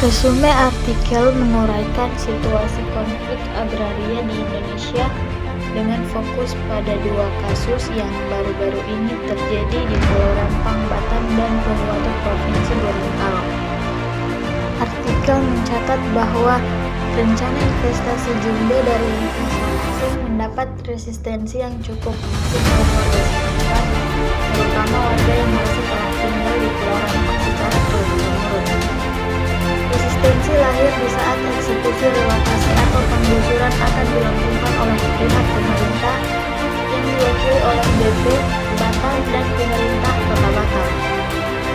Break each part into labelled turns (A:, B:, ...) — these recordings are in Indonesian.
A: Resume artikel menguraikan situasi konflik agraria di Indonesia dengan fokus pada dua kasus yang baru-baru ini terjadi di Pulau Rempang, Batam, dan Pohuwato, Provinsi Gorontalo. Artikel mencatat bahwa rencana investasi jumbo dari investor asing mendapat resistensi yang cukup masif oleh warga setempat, terutama warga yang masih telah tinggal di Pulau Rempang secara turun-temurun. Resistensi lahir di saat eksekusi relokasi atau penggusuran akan dilakukan oleh pihak pemerintah yang diwakili oleh BP Batam dan pemerintah Kota Batam.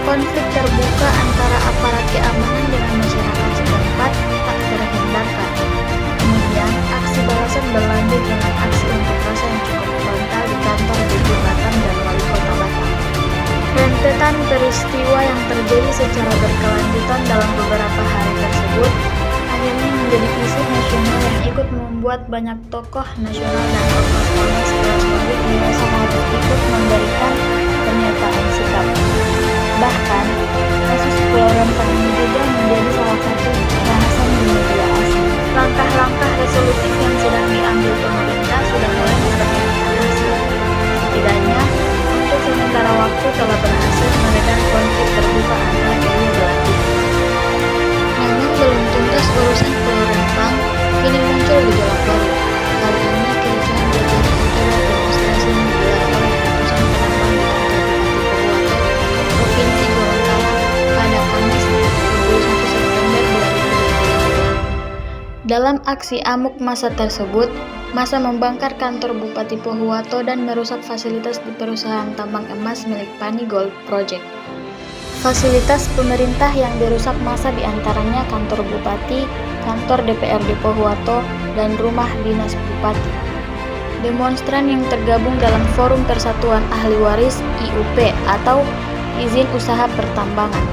A: Konflik terbuka antara aparat keamanan dengan masyarakat setempat tak terhindarkan. Kemudian, aksi balasan berlanjut dengan aksi unjuk rasa yang cukup frontal di kantor BP Batam dan Wali Kota Batam. Rentetan peristiwa yang terjadi secara berkelanjutan dalam beberapa hari tersebut akhirnya menjadi isu nasional yang ikut membuat banyak tokoh nasional dan ormas sekelas Wali merasa harus ikut memberikan pernyataan sikap. Bahkan, kasus Pulau Rempang ini juga menjadi salah satu bahasan di media asing. Langkah-langkah resolutif yang sedang diambil pemerintah sudah mulai membuahkan hasil. Setidaknya, untuk sementara waktu telah berhasil meredam konflik terbuka antara kedua belah pihak. Namun belum tuntas urusan Pulau Rempang, kini muncul gejolak baru. Kali ini kericuhan terjadi akibat demonstrasi yang digelar oleh ratusan penambang di kantor Bupati Pohuwato, Provinsi Gorontalo pada Kamis 21 September 2022. Dalam aksi amuk massa tersebut, massa membakar kantor Bupati Pohuwato dan merusak fasilitas di perusahaan tambang emas milik Pani Gold Project. Fasilitas pemerintah yang dirusak massa diantaranya kantor Bupati, kantor DPRD Pohuwato, dan rumah dinas Bupati. Demonstran yang tergabung dalam Forum Persatuan Ahli Waris IUP atau Izin Usaha Pertambangan,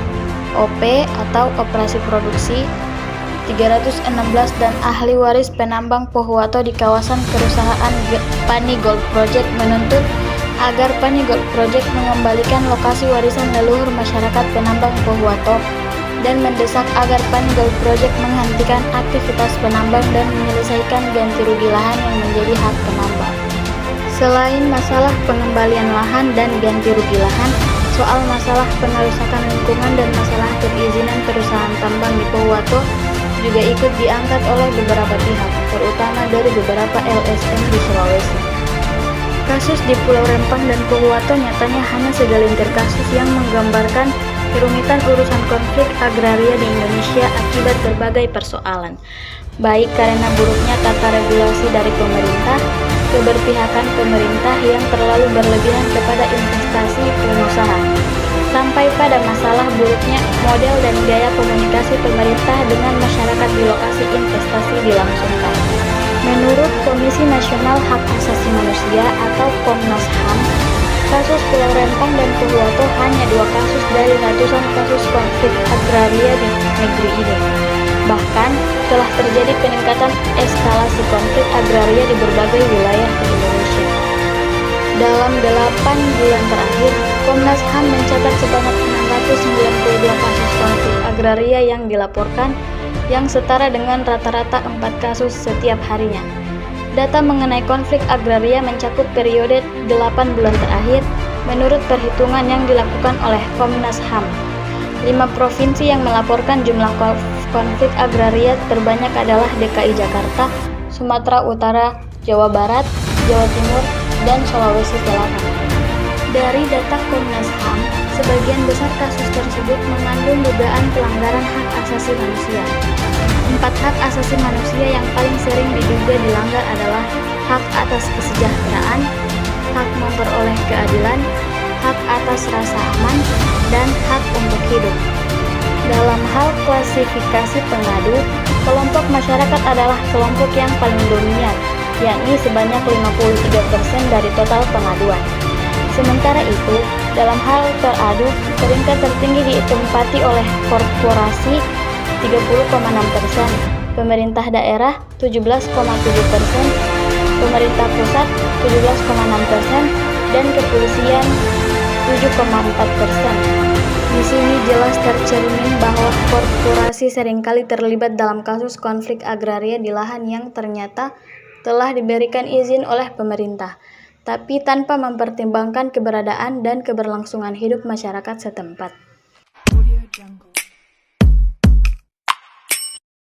A: OP atau Operasi Produksi 316 dan ahli waris penambang Pohuwato di kawasan perusahaan Pani Gold Project menuntut agar Pani Gold Project mengembalikan lokasi warisan leluhur masyarakat penambang Pohuwato dan mendesak agar Pani Gold Project menghentikan aktivitas penambang dan menyelesaikan ganti rugi lahan yang menjadi hak penambang. Selain masalah pengembalian lahan dan ganti rugi lahan, soal masalah pengerusakan lingkungan dan masalah perizinan perusahaan tambang di Pohuwato juga ikut diangkat oleh beberapa pihak, terutama dari beberapa LSM di Sulawesi. Kasus di Pulau Rempang dan Pohuwato nyatanya hanya segelintir kasus yang menggambarkan kerumitan urusan konflik agraria di Indonesia akibat berbagai persoalan, baik karena buruknya tata regulasi dari pemerintah, keberpihakan pemerintah yang terlalu berlebihan kepada investasi pengusaha, sampai pada masalah buruknya model dan gaya komunikasi pemerintah dengan masyarakat di lokasi investasi dilangsungkan. Menurut Komisi Nasional Hak Asasi Manusia atau Komnas HAM, kasus Pulau Rempang dan Pohuwato hanya dua kasus dari ratusan kasus konflik agraria di negeri ini. Bahkan, telah terjadi peningkatan eskalasi konflik agraria di berbagai wilayah di Indonesia. Dalam 8 bulan terakhir, Komnas HAM mencatat sebanyak 692 kasus konflik agraria yang dilaporkan, yang setara dengan rata-rata 4 kasus setiap harinya. Data mengenai konflik agraria mencakup periode 8 bulan terakhir menurut perhitungan yang dilakukan oleh Komnas HAM. 5 provinsi yang melaporkan jumlah konflik agraria terbanyak adalah DKI Jakarta, Sumatera Utara, Jawa Barat, Jawa Timur, dan Sulawesi Selatan. Dari data Komnas HAM, sebagian besar kasus tersebut mengandung dugaan pelanggaran hak asasi manusia. 4 hak asasi manusia yang paling sering diduga dilanggar adalah hak atas kesejahteraan, hak memperoleh keadilan, hak atas rasa aman, dan hak untuk hidup. Dalam hal klasifikasi pengadu, kelompok masyarakat adalah kelompok yang paling dominan, yakni sebanyak 53% dari total pengaduan. Sementara itu, dalam hal teradu, peringkat tertinggi ditempati oleh korporasi 30,6%, pemerintah daerah 17,7%, pemerintah pusat 17,6%, dan kepolisian 7,4%. Di sini jelas tercermin bahwa korporasi seringkali terlibat dalam kasus konflik agraria di lahan yang ternyata telah diberikan izin oleh pemerintah, tapi tanpa mempertimbangkan keberadaan dan keberlangsungan hidup masyarakat setempat.